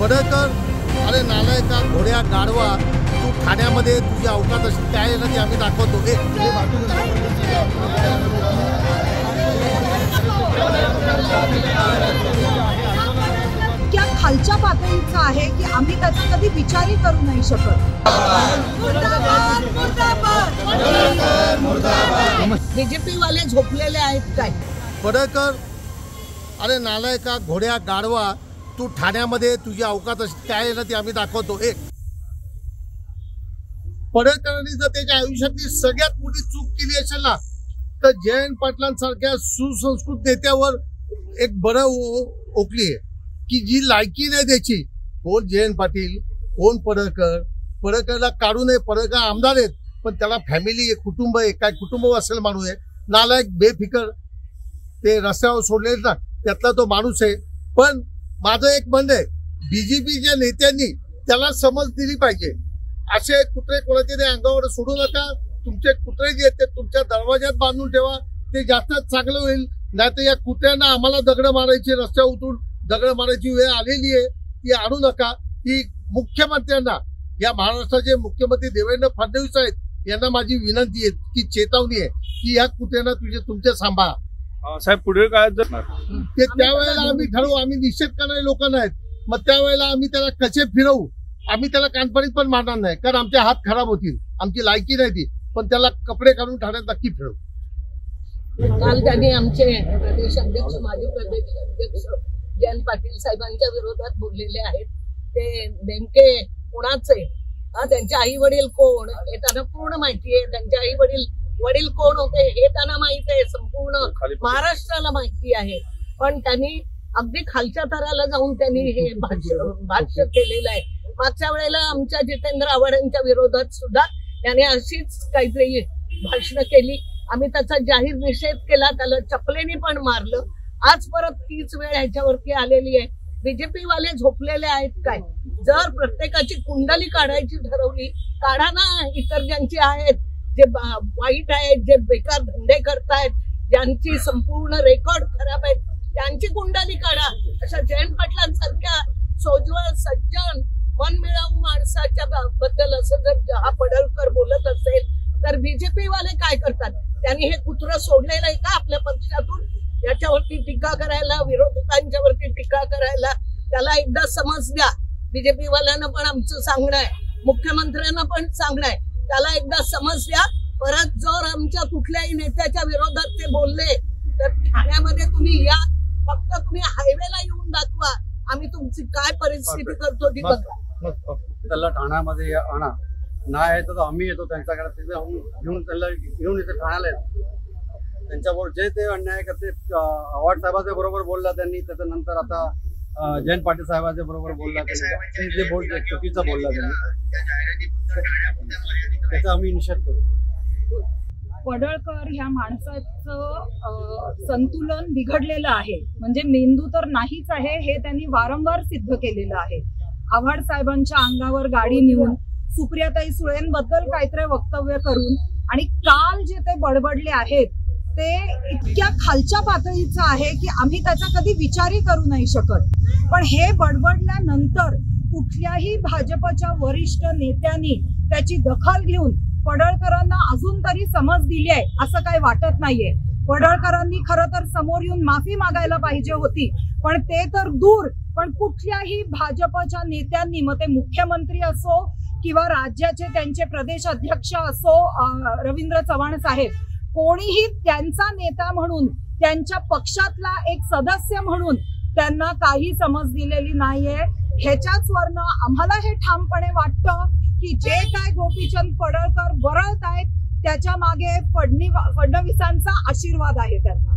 पडळकर, अरे नालायका, घोड्या, गाढवा, तू ठाण्यामध्ये तुझी अवकात अशी काय आहे ना ती आम्ही दाखवतो. त्या खालच्या पातळीचं आहे की आम्ही त्याचा कधी विचारही करू नाही शकत. बीजेपी वाले झोपलेले आहेत काय? पडळकर, अरे नालायका, घोड्या, गाढवा, तू ठाण्यामध्ये तुझी अवकात अशी काय आहे ना ती आम्ही दाखवतो. पडळकरांनी जर त्याच्या आयुष्यातली सगळ्यात मोठी चूक केली असेल ना तर जयंत पाटलांसारख्या सुसंस्कृत नेत्यावर एक बरं ओकली आहे की जी लायकी नाही द्यायची. कोण जयंत पाटील, कोण पडळकर. पडळकरला काढू नये, पडळकर आमदार आहेत पण त्याला फॅमिली आहे, कुटुंब आहे, काय कुटुंब असेल माणूस आहे. नालायक, बेफिकर, ते रस्त्यावर सोडले ना त्यातला तो माणूस आहे. पण माझं एक म्हणणं आहे, बीजेपीच्या नेत्यांनी त्याला समज दिली पाहिजे. असे कुत्रे कोणाच्या अंगावर सोडू नका. तुमचे कुत्रे जे आहेत ते तुमच्या दरवाज्यात बांधून ठेवा, ते जास्त चांगलं होईल. नाही तर या कुत्र्यांना आम्हाला दगड मारायची, रस्त्यावर उतरून दगड मारायची वेळ आलेली आहे, ती आणू नका. ही मुख्यमंत्र्यांना, या महाराष्ट्राचे मुख्यमंत्री देवेंद्र फडणवीस आहेत यांना माझी विनंती आहे की चेतावणी आहे की या कुत्र्यांना तुमच्या सांभाळा. साहेब पुढील काळात जर ते त्यावेळेला आम्ही ठरवू. आम्ही निषेध करणारे लोक नाहीत. मग त्यावेळेला आम्ही त्याला कसे फिरवू, आम्ही त्याला कानपडीत पण मारणार नाही कारण आमचे हात खराब होतील, आमची लायकी नाही ती. पण त्याला कपडे काढून ठाण्यात नक्की फिरवू. काल त्यांनी आमचे प्रदेश अध्यक्ष, माजी प्रदेश अध्यक्ष जयंत पाटील साहेबांच्या विरोधात बोललेले आहेत. ते नेमके कोणाचे, त्यांचे आई वडील कोण हे त्यांना पूर्ण माहिती आहे. त्यांचे आई वडील कोण होते हे त्यांना माहित आहे, संपूर्ण महाराष्ट्राला माहिती आहे. पण त्यांनी अगदी खालच्या थराला जाऊन त्यांनी हे भाष्य केलेलं आहे. मागच्या वेळेला आमच्या जितेंद्र आव्हाड यांच्या विरोधात सुद्धा त्याने अशीच काहीतरी भाषणं केली. आम्ही त्याचा जाहीर निषेध केला, त्याला चपलेने पण मारलं. आज परत तीच वेळ ह्याच्यावरती आलेली आहे. बीजेपी वाले झोपलेले आहेत काय? जर प्रत्येकाची कुंडली काढायची ठरवली, काढा ना. इतर ज्यांची आहेत, जे वाईट आहेत, जे बेकार धंदे करतायत, ज्यांची संपूर्ण रेकॉर्ड खराब आहेत, त्यांची कुंडली काढा. अशा जयंत पाटलांसारख्या सोज्वळ, सज्जन, मनमिळावू माणसाच्या बद्दल असं जर हा पडळकर बोलत असेल तर बीजेपी वाले काय करतात? त्यांनी हे कुत्रं सोडलेलं आहे का आपल्या पक्षातून? याच्यावरती टीका करायला, विरोधकांच्यावरती टीका करायला त्याला एकदा समज द्या. बीजेपी वाल्यांना पण आमचं सांगणं आहे, मुख्यमंत्र्यांना पण सांगणं आहे, त्याला एकदा समज द्या. परत जर आमच्या कुठल्याही नेत्याच्या विरोधात ते बोलले तर ठाण्यामध्ये तुम्ही या, फक्त तुम्ही हायवेला येऊन दाखवा, आम्ही तुमची काय परिस्थिती करतो ती बघा. त्याला ठाण्यामध्ये आणा, नाही तर आम्ही येतो त्यांच्याकडे, तिथे घेऊन त्याला घेऊन येते ठाण्याला येतो. त्यांच्याबरोबर जे ते अन्याय करते, आव्हाड साहेबांच्या बरोबर बोलला त्यांनी, त्याच्यानंतर आता जयंत पाटील साहेबांच्या बरोबर बोलला त्यांनी, जे बोलले चुकीचं बोलला त्यांनी, त्याचा आम्ही निषेध करू. पडळकर ह्या माणसाचं संतुलन बिघडलेलं आहे, म्हणजे मेंदू तर नाहीच आहे हे त्यांनी वारंवार सिद्ध केलेलं आहे. आव्हाड साहेबांच्या अंगावर गाडी नेऊन सुप्रियाताई सुळेंबद्दल काहीतरी वक्तव्य करून आणि काल जे ते बडबडले आहेत ते इतक्या खालच्या पातळीचं आहे की आम्ही त्याचा कधी विचारही करू नाही शकत. पण हे बडबडल्यानंतर कुठल्याही भाजपच्या वरिष्ठ नेत्यांनी त्याची दखल घेऊन पडळकरांना अजून तरी समज दिली आहे असं काही वाटत नाहीये. पडळकरांनी खरं तर समोर येऊन माफी मागायला पाहिजे होती, पण ते तर दूर. पण कुठल्याही भाजपच्या नेत्यांनी, मग ते मुख्यमंत्री असो किंवा राज्याचे त्यांचे प्रदेश अध्यक्ष असो रवींद्र चव्हाण साहेब, कोणीही त्यांचा नेता म्हणून, त्यांच्या पक्षातला एक सदस्य म्हणून त्यांना काही समज दिलेली नाहीये. ह्याच्याच वरनं आम्हाला हे ठामपणे वाटतं की जे काय गोपीचंद पडळकर वरळत आहेत त्याच्या मागे फडणवीसांचा आशीर्वाद आहे त्यांना.